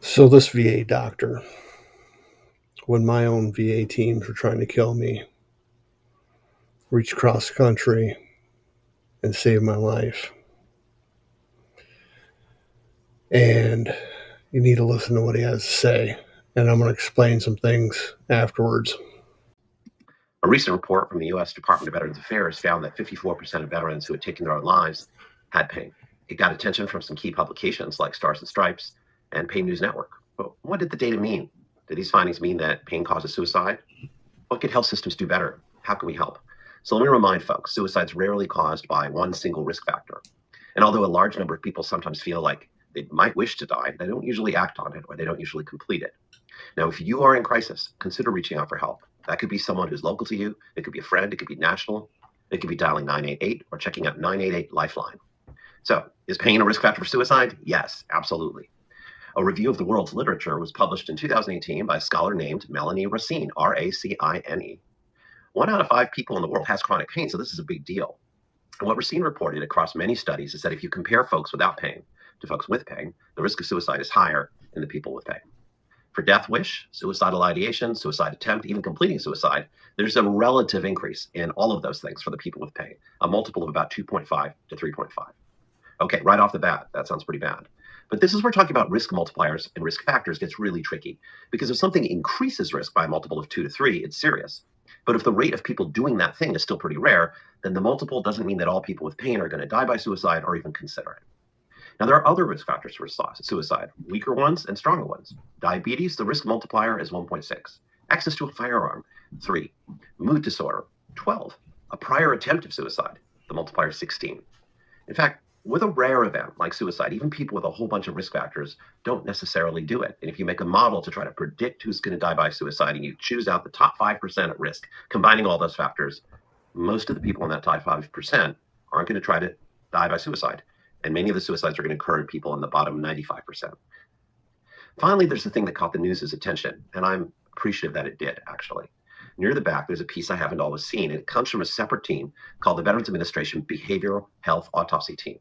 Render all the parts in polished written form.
So this VA doctor, when my own VA teams were trying to kill me, reached across the country and saved my life. And you need to listen to what he has to say. And I'm going to explain some things afterwards. A recent report from the U.S. Department of Veterans Affairs found that 54% of veterans who had taken their own lives had pain. It got attention from some key publications like Stars and Stripes and Pain News Network. But what did the data mean? Did these findings mean that pain causes suicide? What could health systems do better? How can we help? So let me remind folks, suicide is rarely caused by one single risk factor. And although a large number of people sometimes feel like they might wish to die, they don't usually act on it or they don't usually complete it. Now, if you are in crisis, consider reaching out for help. That could be someone who's local to you. It could be a friend. It could be national. It could be dialing 988 or checking out 988 Lifeline. So, is pain a risk factor for suicide? Yes, absolutely. A review of the world's literature was published in 2018 by a scholar named Melanie Racine, Racine. 1 out of 5 people in the world has chronic pain, so this is a big deal. And what Racine reported across many studies is that if you compare folks without pain to folks with pain, the risk of suicide is higher in the people with pain. For death wish, suicidal ideation, suicide attempt, even completing suicide, there's a relative increase in all of those things for the people with pain, a multiple of about 2.5 to 3.5. Okay, right off the bat, that sounds pretty bad. But this is where talking about risk multipliers and risk factors gets really tricky, because if something increases risk by a multiple of 2 to 3, it's serious. But if the rate of people doing that thing is still pretty rare, then the multiple doesn't mean that all people with pain are going to die by suicide or even consider it. Now, there are other risk factors for suicide, weaker ones and stronger ones. Diabetes, the risk multiplier is 1.6. Access to a firearm, 3. Mood disorder, 12. A prior attempt of suicide, the multiplier is 16. In fact, with a rare event like suicide, even people with a whole bunch of risk factors don't necessarily do it. And if you make a model to try to predict who's going to die by suicide and you choose out the top 5% at risk, combining all those factors, most of the people in that top 5% aren't going to try to die by suicide. And many of the suicides are going to occur in people in the bottom 95%. Finally, there's the thing that caught the news' attention, and I'm appreciative that it did, actually. Near the back, there's a piece I haven't always seen, and it comes from a separate team called the Veterans Administration Behavioral Health Autopsy Team.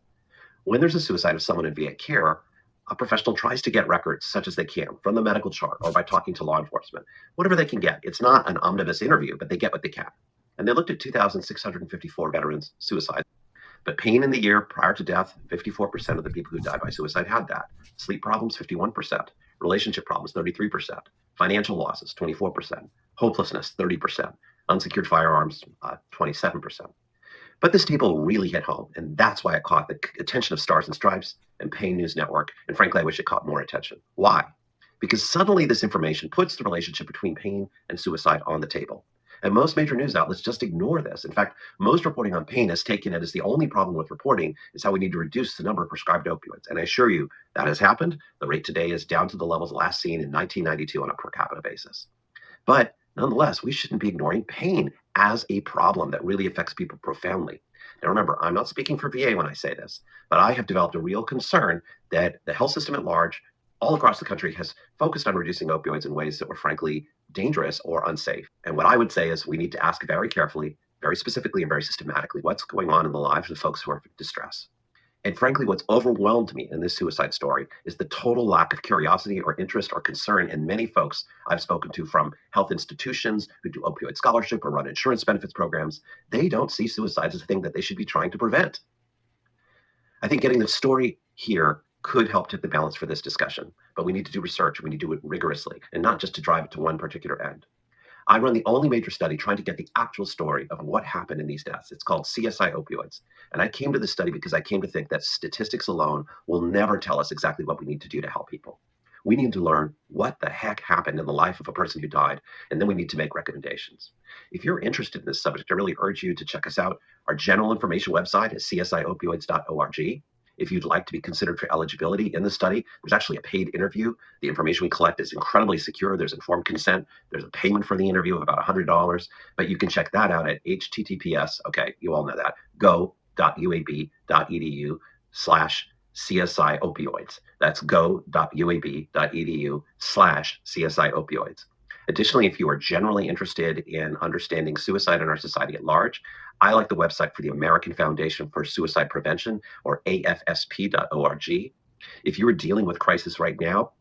When there's a suicide of someone in VA care, a professional tries to get records such as they can from the medical chart or by talking to law enforcement, whatever they can get. It's not an omnibus interview, but they get what they can. And they looked at 2,654 veterans' suicides. But pain in the year prior to death, 54% of the people who died by suicide had that. Sleep problems, 51%. Relationship problems, 33%. Financial losses, 24%. Hopelessness, 30%. Unsecured firearms, 27%. But this table really hit home, and that's why it caught the attention of Stars and Stripes and Pain News Network, and frankly, I wish it caught more attention. Why? Because suddenly this information puts the relationship between pain and suicide on the table. And most major news outlets just ignore this. In fact, most reporting on pain has taken it as the only problem with reporting is how we need to reduce the number of prescribed opioids. And I assure you that has happened. The rate today is down to the levels last seen in 1992 on a per capita basis. But nonetheless, we shouldn't be ignoring pain as a problem that really affects people profoundly. Now, remember, I'm not speaking for VA when I say this, but I have developed a real concern that the health system at large, all across the country, has focused on reducing opioids in ways that were frankly dangerous or unsafe. And what I would say is we need to ask very carefully, very specifically, and very systematically what's going on in the lives of folks who are in distress. And frankly, what's overwhelmed me in this suicide story is the total lack of curiosity or interest or concern in many folks I've spoken to from health institutions who do opioid scholarship or run insurance benefits programs. They don't see suicide as a thing that they should be trying to prevent. I think getting the story here could help tip the balance for this discussion, but we need to do research. We need to do it rigorously and not just to drive it to one particular end. I run the only major study trying to get the actual story of what happened in these deaths. It's called CSI Opioids. And I came to this study because I came to think that statistics alone will never tell us exactly what we need to do to help people. We need to learn what the heck happened in the life of a person who died, and then we need to make recommendations. If you're interested in this subject, I really urge you to check us out. Our general information website is csiopioids.org. If you'd like to be considered for eligibility in the study, there's actually a paid interview. The information we collect is incredibly secure. There's informed consent. There's a payment for the interview of about $100, but you can check that out at https, okay, you all know that, go.uab.edu/CSI opioids. That's go.uab.edu/CSI opioids. Additionally, if you are generally interested in understanding suicide in our society at large, I like the website for the American Foundation for Suicide Prevention, or AFSP.org. If you are dealing with crisis right now,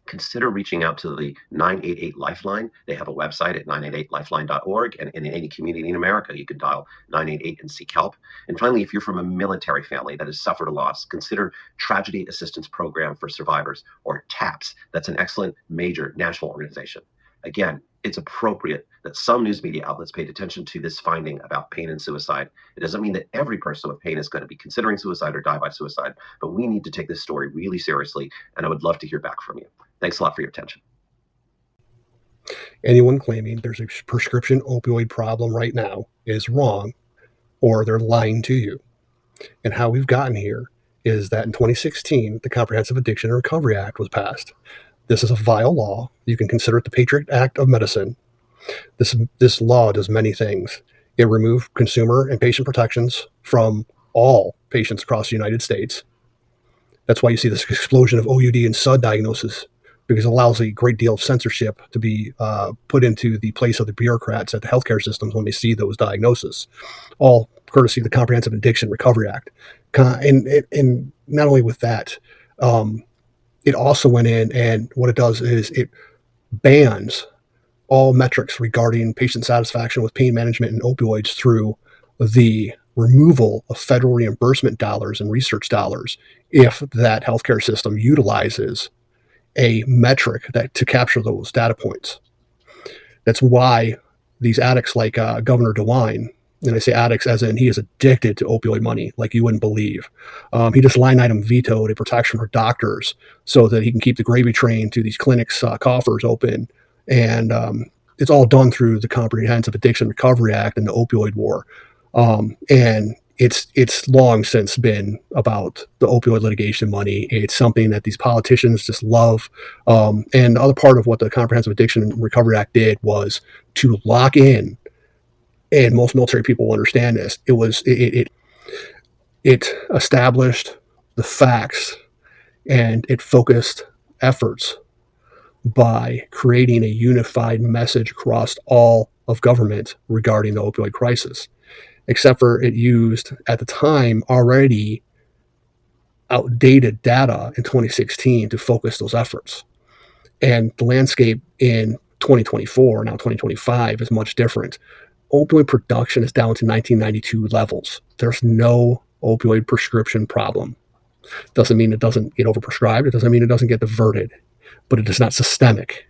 consider reaching out to the 988 Lifeline. They have a website at 988lifeline.org, and in any community in America, you can dial 988 and seek help. And finally, if you're from a military family that has suffered a loss, consider Tragedy Assistance Program for Survivors, or TAPS. That's an excellent major national organization. Again, it's appropriate that some news media outlets paid attention to this finding about pain and suicide. It doesn't mean that every person with pain is going to be considering suicide or die by suicide, but we need to take this story really seriously, and I would love to hear back from you. Thanks a lot for your attention. Anyone claiming there's a prescription opioid problem right now is wrong, or they're lying to you. And how we've gotten here is that in 2016, the Comprehensive Addiction and Recovery Act was passed. This is a vile law. You can consider it the Patriot Act of medicine. This law does many things. It removed consumer and patient protections from all patients across the United States. That's why you see this explosion of OUD and SUD diagnosis, because it allows a great deal of censorship to be put into the place of the bureaucrats at the healthcare systems when they see those diagnoses, all courtesy of the Comprehensive Addiction Recovery Act. And not only with that, it also went in, and what it does is it bans all metrics regarding patient satisfaction with pain management and opioids through the removal of federal reimbursement dollars and research dollars if that healthcare system utilizes a metric to capture those data points. That's why these addicts like Governor DeWine, and I say addicts as in he is addicted to opioid money like you wouldn't believe. He just line item vetoed a protection for doctors so that he can keep the gravy train to these clinics' coffers open. And it's all done through the Comprehensive Addiction Recovery Act and the opioid war. And it's long since been about the opioid litigation money. It's something that these politicians just love. And the other part of what the Comprehensive Addiction and Recovery Act did was to lock in, and most military people will understand this. It established the facts, and it focused efforts by creating a unified message across all of government regarding the opioid crisis, except for it used at the time already outdated data in 2016 to focus those efforts. And the landscape in 2024, now 2025, is much different. Opioid production is down to 1992 levels. There's no opioid prescription problem. Doesn't mean it doesn't get overprescribed. It doesn't mean it doesn't get diverted, but it is not systemic.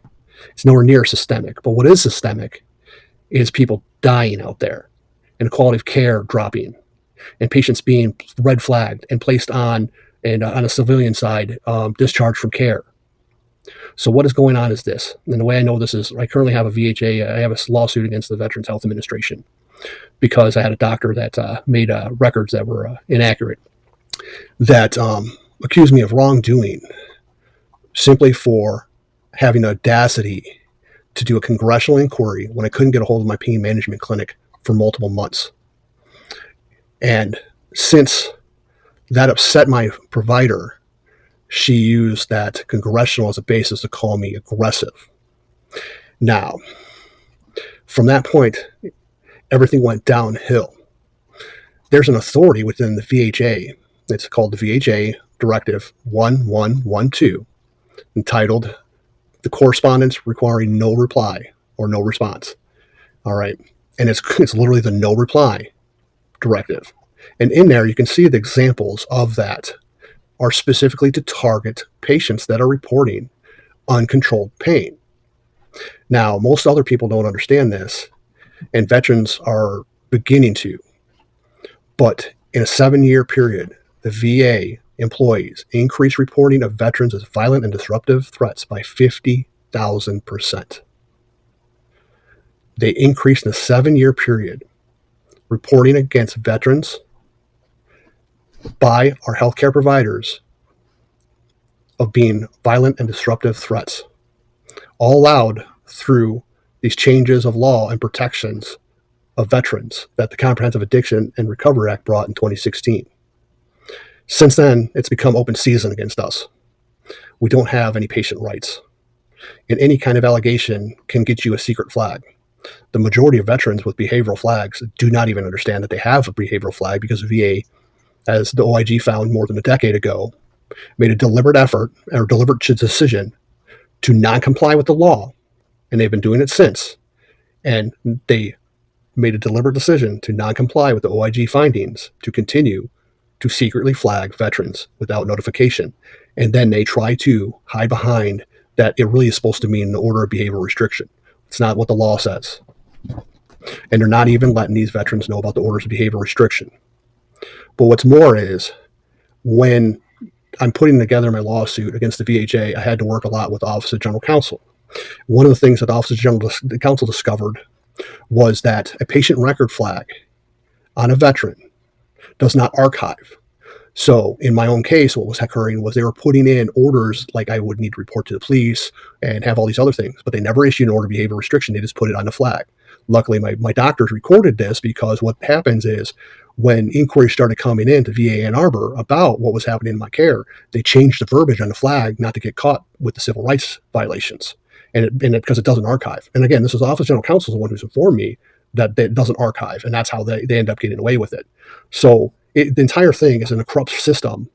It's nowhere near systemic. But what is systemic is people dying out there, and the quality of care dropping, and patients being red flagged and placed on, and on a civilian side, discharged from care. So what is going on is this, and the way I know this is I currently have a VHA, I have a lawsuit against the Veterans Health Administration because I had a doctor that made records that were inaccurate, that accused me of wrongdoing simply for having the audacity to do a congressional inquiry when I couldn't get a hold of my pain management clinic for multiple months. And since that upset my provider, she used that congressional as a basis to call me aggressive. Now, from that point, everything went downhill. There's an authority within the VHA. It's called the VHA Directive 1112, entitled "The Correspondence Requiring No Reply or No Response." All right. And it's literally the no reply directive. And in there, you can see the examples of that are specifically to target patients that are reporting uncontrolled pain. Now, most other people don't understand this, and veterans are beginning to. But in a 7-year period, the VA employees increased reporting of veterans as violent and disruptive threats by 50,000%. They increased in a 7-year period reporting against veterans by our healthcare providers of being violent and disruptive threats, all allowed through these changes of law and protections of veterans that the Comprehensive Addiction and Recovery Act brought in 2016. Since then, it's become open season against us. We don't have any patient rights, and any kind of allegation can get you a secret flag. The majority of veterans with behavioral flags do not even understand that they have a behavioral flag, because VA, as the OIG found more than a decade ago, made a deliberate effort or deliberate decision to not comply with the law, and they've been doing it since. And they made a deliberate decision to not comply with the OIG findings to continue to secretly flag veterans without notification. And then they try to hide behind that it really is supposed to mean an order of behavioral restriction. It's not what the law says. And they're not even letting these veterans know about the orders of behavioral restriction. But what's more is, when I'm putting together my lawsuit against the VHA, I had to work a lot with the Office of General Counsel. One of the things that the Office of General Counsel discovered was that a patient record flag on a veteran does not archive. So in my own case, what was occurring was they were putting in orders like I would need to report to the police and have all these other things, but they never issued an order of behavioral restriction. They just put it on the flag. Luckily, my doctors recorded this, because what happens is, when inquiries started coming in to VA Ann Arbor about what was happening in my care, they changed the verbiage on the flag not to get caught with the civil rights violations, and because it doesn't archive. And again, this is the Office of General Counsel, the one who's informed me that it doesn't archive, and that's how they end up getting away with it. So the entire thing is in a corrupt system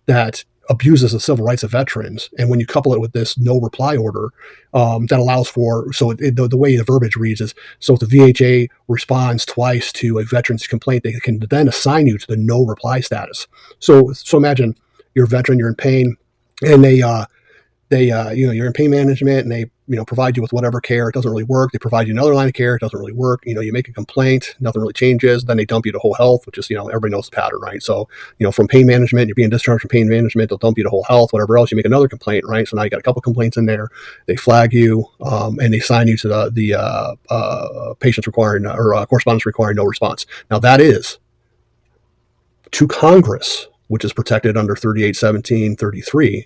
that abuses the civil rights of veterans. And when you couple it with this no reply order, that allows for, so the way the verbiage reads is, so if the VHA responds twice to a veteran's complaint, they can then assign you to the no reply status. So imagine you're a veteran, you're in pain, and you're in pain management, and they provide you with whatever care. It doesn't really work. They provide you another line of care. It doesn't really work. You make a complaint, nothing really changes. Then they dump you to whole health, which is, everybody knows the pattern, right? So, from pain management, you're being discharged from pain management, they'll dump you to whole health, whatever else. You make another complaint, right? So now you got a couple complaints in there. They flag you, and they assign you to the patients requiring, or correspondence requiring no response. Now that is to Congress, which is protected under 3817-33.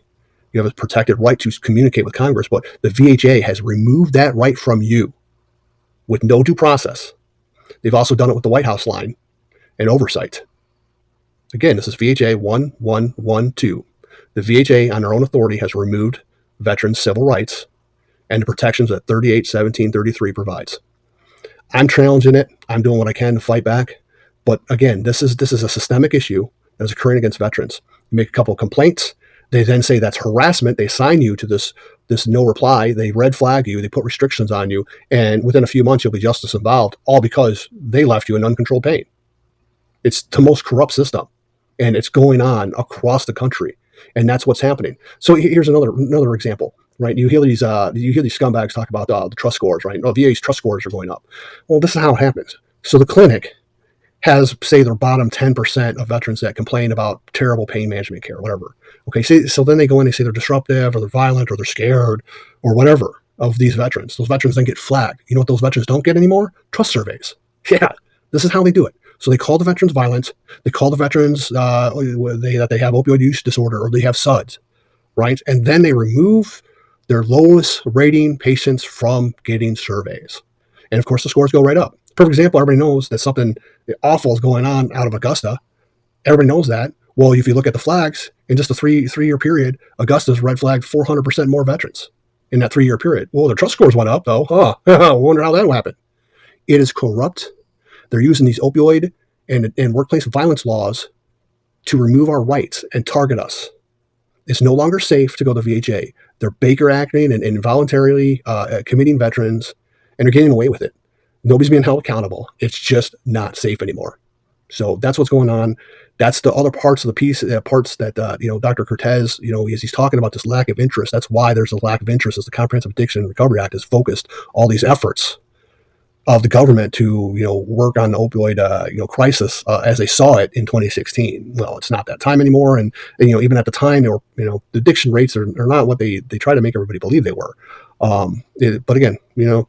You have a protected right to communicate with Congress, but the VHA has removed that right from you with no due process. They've also done it with the White House line and oversight. Again, this is VHA 1112. The VHA, on their own authority, has removed veterans' civil rights and the protections that 3817-33 provides. I'm challenging it. I'm doing what I can to fight back. But again, this is a systemic issue that is occurring against veterans. You make a couple of complaints. They then say that's harassment. They assign you to this no reply. They red flag you. They put restrictions on you. And within a few months, you'll be justice involved, all because they left you in uncontrolled pain. It's the most corrupt system, and it's going on across the country. And that's what's happening. So here's another example, right? You hear these scumbags talk about the trust scores, right? Oh, VA's trust scores are going up. Well, this is how it happens. So the clinic has, say, their bottom 10% of veterans that complain about terrible pain management care, whatever. Okay, so then they go in, they say they're disruptive, or they're violent, or they're scared, or whatever of these veterans. Those veterans then get flagged. You know what those veterans don't get anymore? Trust surveys. Yeah, this is how they do it. So they call the veterans violent. They call the veterans that they have opioid use disorder, or they have SUDS, right? And then they remove their lowest rating patients from getting surveys. And of course, the scores go right up. Perfect example, everybody knows that something awful is going on out of Augusta. Everybody knows that. Well, if you look at the flags, in just a three-year period, Augusta's red flagged 400% more veterans in that 3-year period. Well, their trust scores went up, though. I wonder how that happened. It is corrupt. They're using these opioid and workplace violence laws to remove our rights and target us. It's no longer safe to go to VHA. They're Baker acting and involuntarily committing veterans, and they're getting away with it. Nobody's being held accountable. It's just not safe anymore. So that's what's going on. That's the other parts of the piece, parts that, Dr. Cortez, as he's talking about this lack of interest. That's why there's a lack of interest, as the Comprehensive Addiction Recovery Act has focused all these efforts of the government to, work on the opioid, crisis as they saw it in 2016. Well, it's not that time anymore. And even at the time, they were, the addiction rates are not what they try to make everybody believe they were. But again,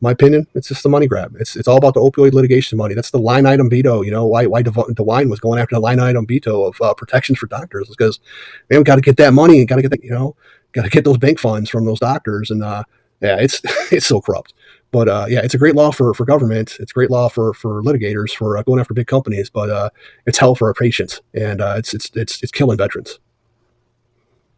my opinion, it's just the money grab. It's all about the opioid litigation money. That's the line item veto. Why DeWine was going after the line item veto of protections for doctors, because we got to get that money and got to get that, got to get those bank funds from those doctors. And it's it's so corrupt. But it's a great law for government. It's a great law for litigators for going after big companies. But it's hell for our patients, and it's killing veterans.